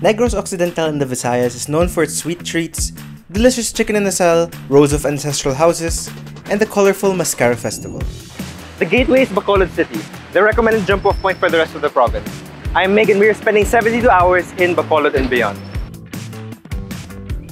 Negros Occidental in the Visayas is known for its sweet treats, delicious chicken inasal, rows of ancestral houses, and the colorful Mascara Festival. The gateway is Bacolod City, the recommended jump-off point for the rest of the province. I'm Megan. We are spending 72 hours in Bacolod and beyond.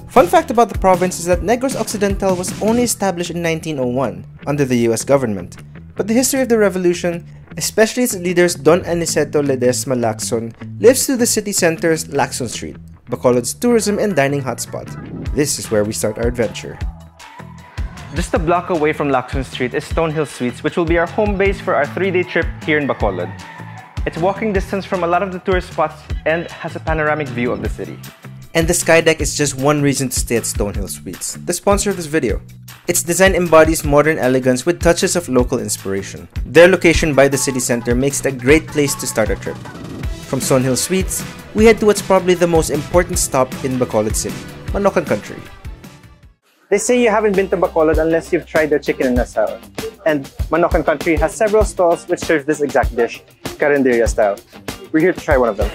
Fun fact about the province is that Negros Occidental was only established in 1901 under the US government. But the history of the revolution, especially its leaders Don Aniceto Ledesma Lacson, lives through the city center's Lacson Street, Bacolod's tourism and dining hotspot. This is where we start our adventure. Just a block away from Lacson Street is Stonehill Suites, which will be our home base for our 3-day trip here in Bacolod. It's walking distance from a lot of the tourist spots and has a panoramic view of the city. And the sky deck is just one reason to stay at Stonehill Suites, the sponsor of this video. Its design embodies modern elegance with touches of local inspiration. Their location by the city center makes it a great place to start a trip. From Stonehill Suites, we head to what's probably the most important stop in Bacolod City, Manokan Country. They say you haven't been to Bacolod unless you've tried their chicken inasal. And Manokan Country has several stalls which serve this exact dish, Carinderia style. We're here to try one of them.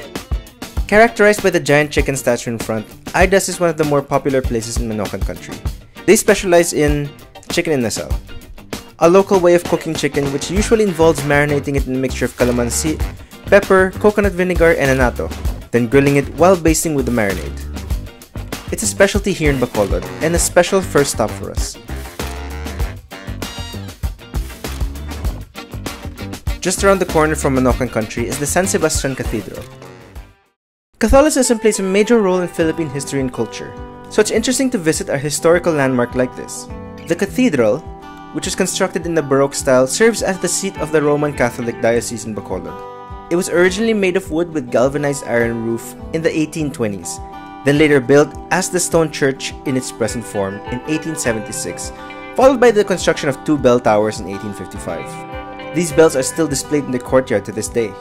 Characterized by the giant chicken statue in front, Idas is one of the more popular places in Manokan Country. They specialize in chicken inasal, a local way of cooking chicken which usually involves marinating it in a mixture of calamansi, pepper, coconut vinegar, and annatto, then grilling it while basting with the marinade. It's a specialty here in Bacolod and a special first stop for us. Just around the corner from Manokan Country is the San Sebastian Cathedral. Catholicism plays a major role in Philippine history and culture, so it's interesting to visit a historical landmark like this. The cathedral, which was constructed in the Baroque style, serves as the seat of the Roman Catholic Diocese in Bacolod. It was originally made of wood with galvanized iron roof in the 1820s, then later built as the stone church in its present form in 1876, followed by the construction of 2 bell towers in 1855. These bells are still displayed in the courtyard to this day.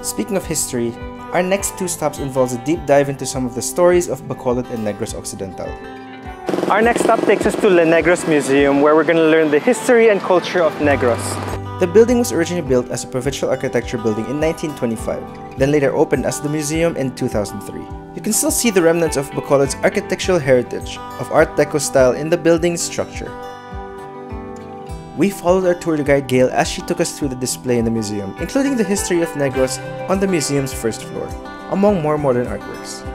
Speaking of history, our next 2 stops involves a deep dive into some of the stories of Bacolod and Negros Occidental. Our next stop takes us to Le Negros Museum, where we're going to learn the history and culture of Negros. The building was originally built as a provincial architecture building in 1925, then later opened as the museum in 2003. You can still see the remnants of Bacolod's architectural heritage of Art Deco style in the building's structure. We followed our tour guide Gail as she took us through the display in the museum, including the history of Negros on the museum's first floor, among more modern artworks.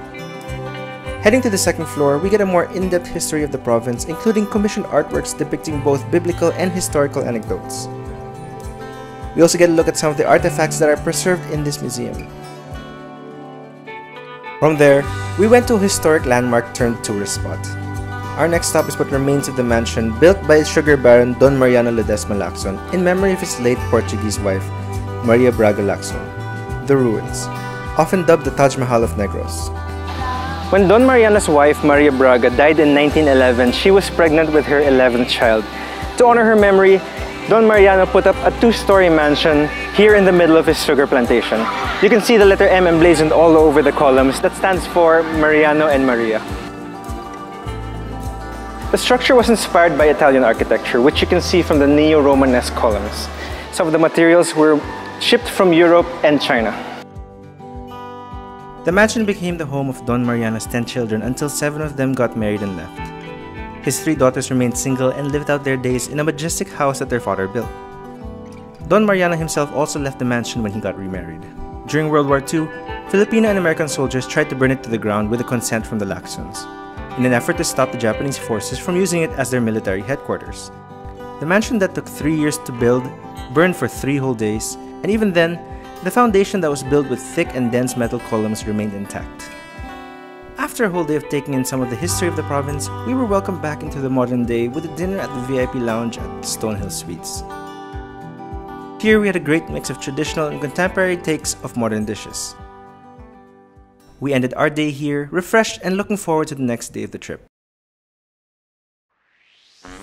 Heading to the second floor, we get a more in-depth history of the province, including commissioned artworks depicting both biblical and historical anecdotes. We also get a look at some of the artifacts that are preserved in this museum. From there, we went to a historic landmark turned tourist spot. Our next stop is what remains of the mansion built by sugar baron Don Mariano Ledesma Lacson in memory of his late Portuguese wife, Maria Braga Lacson. The ruins, often dubbed the Taj Mahal of Negros. When Don Mariano's wife, Maria Braga, died in 1911, she was pregnant with her 11th child. To honor her memory, Don Mariano put up a 2-story mansion here in the middle of his sugar plantation. You can see the letter M emblazoned all over the columns. That stands for Mariano and Maria. The structure was inspired by Italian architecture, which you can see from the Neo-Romanesque columns. Some of the materials were shipped from Europe and China. The mansion became the home of Don Mariano's 10 children until 7 of them got married and left. His 3 daughters remained single and lived out their days in a majestic house that their father built. Don Mariano himself also left the mansion when he got remarried. During World War II, Filipino and American soldiers tried to burn it to the ground with the consent from the Lacsons, in an effort to stop the Japanese forces from using it as their military headquarters. The mansion that took 3 years to build burned for 3 whole days, and even then, the foundation that was built with thick and dense metal columns remained intact. After a whole day of taking in some of the history of the province, we were welcomed back into the modern day with a dinner at the VIP lounge at Stonehill Suites. Here we had a great mix of traditional and contemporary takes of modern dishes. We ended our day here, refreshed and looking forward to the next day of the trip.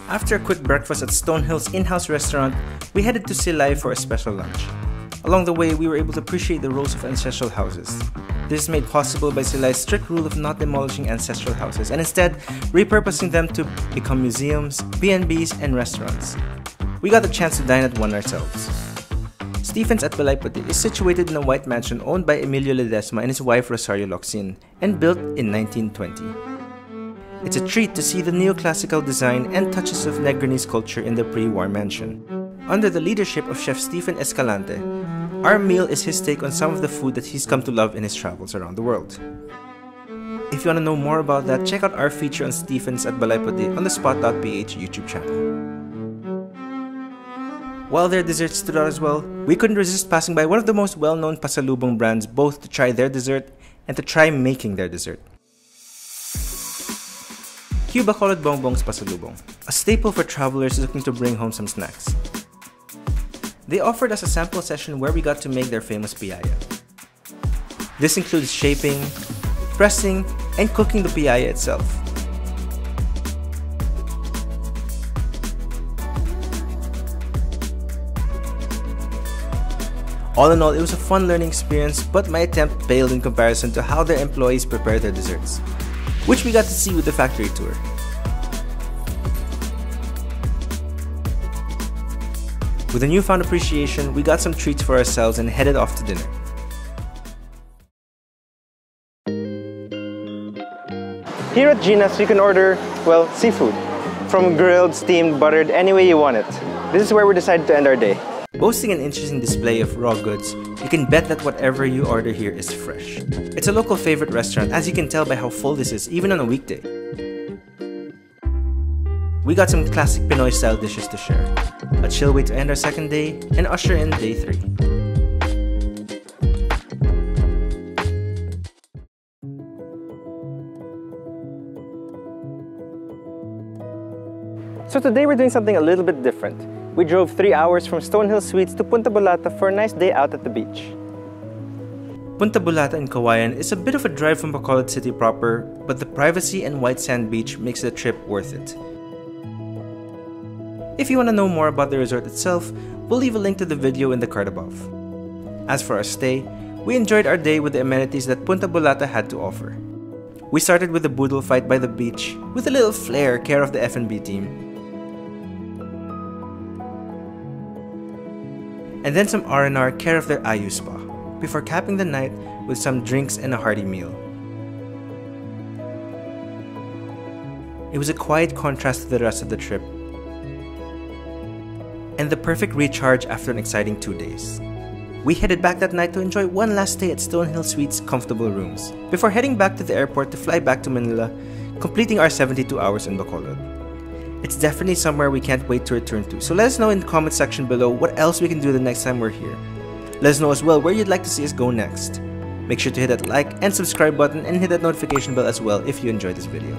After a quick breakfast at Stonehill's in-house restaurant, we headed to Silay for a special lunch. Along the way, we were able to appreciate the rows of ancestral houses. This is made possible by Silay's strict rule of not demolishing ancestral houses and instead repurposing them to become museums, B&Bs, and restaurants. We got the chance to dine at one ourselves. Stephen's at Bacolod is situated in a white mansion owned by Emilio Ledesma and his wife Rosario Locsin, and built in 1920. It's a treat to see the neoclassical design and touches of Negronese culture in the pre-war mansion. Under the leadership of Chef Stephen Escalante, our meal is his take on some of the food that he's come to love in his travels around the world. If you want to know more about that, check out our feature on Stephen's at Bacolod on the SPOT.ph YouTube channel. While their desserts stood out as well, we couldn't resist passing by one of the most well-known pasalubong brands both to try their dessert and to try making their dessert. Q Bacolod Bongbong's Pasalubong, a staple for travelers looking to bring home some snacks. They offered us a sample session where we got to make their famous piaya. This includes shaping, pressing, and cooking the piaya itself. All in all, it was a fun learning experience, but my attempt paled in comparison to how their employees prepare their desserts, which we got to see with the factory tour. With a newfound appreciation, we got some treats for ourselves and headed off to dinner. Here at Gina's, you can order, well, seafood. From grilled, steamed, buttered, any way you want it. This is where we decided to end our day. Boasting an interesting display of raw goods, you can bet that whatever you order here is fresh. It's a local favorite restaurant, as you can tell by how full this is, even on a weekday. We got some classic Pinoy style dishes to share, a chill way to end our second day, and usher in day 3. So today we're doing something a little bit different. We drove 3 hours from Stonehill Suites to Punta Bolata for a nice day out at the beach. Punta Bolata in Cauayan is a bit of a drive from Bacolod City proper, but the privacy and white sand beach makes the trip worth it. If you want to know more about the resort itself, we'll leave a link to the video in the card above. As for our stay, we enjoyed our day with the amenities that Punta Bolata had to offer. We started with a boodle fight by the beach, with a little flair care of the F&B team. And then some R&R care of their Ayu Spa, before capping the night with some drinks and a hearty meal. It was a quiet contrast to the rest of the trip, and the perfect recharge after an exciting 2 days. We headed back that night to enjoy one last stay at Stonehill Suites' comfortable rooms, before heading back to the airport to fly back to Manila, completing our 72 hours in Bacolod. It's definitely somewhere we can't wait to return to, so let us know in the comment section below what else we can do the next time we're here. Let us know as well where you'd like to see us go next. Make sure to hit that like and subscribe button and hit that notification bell as well if you enjoyed this video.